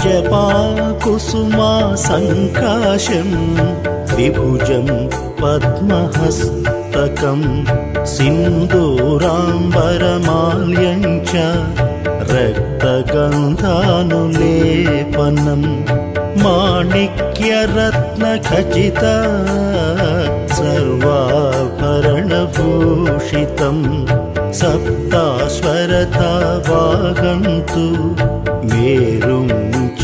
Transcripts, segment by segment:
जपाकुसुमा संकाशं विभुजं पद्महस्तकं सिन्दूराम्बरमाल्यं च रक्तगन्धानुलेपनं माणिक्यरत्नखचित सर्वाभरणभूषितं सप्तास्वरतावाहं तु मेरुं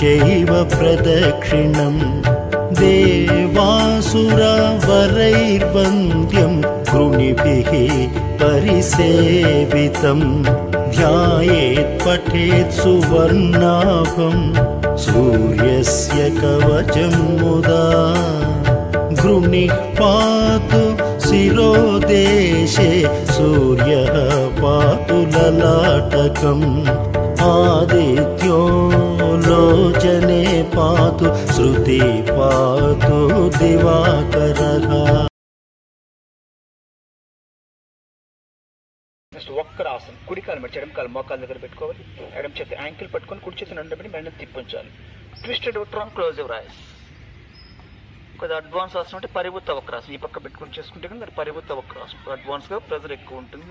चैव प्रदक्षिणं देवासुरवरैर्वन्द्यं कृणिभिः परिसेवितं ध्यायेत् पठेत् सुवर्णाभं सूर्यस्य कवचं मुदा गृणिः पातु शिरोदेशे सूर्यः पातु ललाटकम् आदित्यो लोचने पातु श्रुति पातु दिवाकरः। నెక్స్ట్ వక్రాసనం. కుడి కాలు మెడ ఎడమ కాలు మోకాల దగ్గర పెట్టుకోవాలి. ఎడమ చేతి యాంకిల్ పట్టుకొని కుడి చేతిని అండబెట్టి మెడని తిప్పించాలి. Twisted triangle close your eyes. కొద్దిగా అడ్వాన్స్ ఆసనం అంటే పరివృత్త వక్రాసనం. ఈ పక్క పెట్టుకొని చేసుకుంటే కానీ అది పరివృత్త వక్రాసనం. అడ్వాన్స్గా ప్రెజర్ ఎక్కువ ఉంటుంది.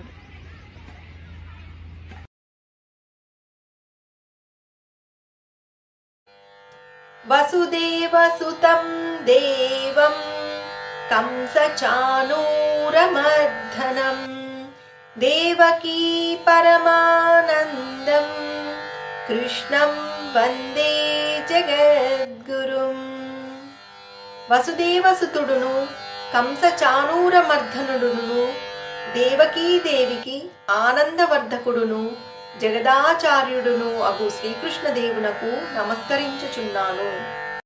వసుదేవసుతం దేవం కంసచానూరమర్ధనం దేవకీ పరమానందం కృష్ణం వందే జగద్గురుం. వసుదేవసుతుడును కంసచానూరమర్ధనుడును దేవకీదేవికి ఆనందవర్ధకుడును జగదాచార్యుడును అగు శ్రీకృష్ణదేవునకు నమస్కరించుచున్నాను.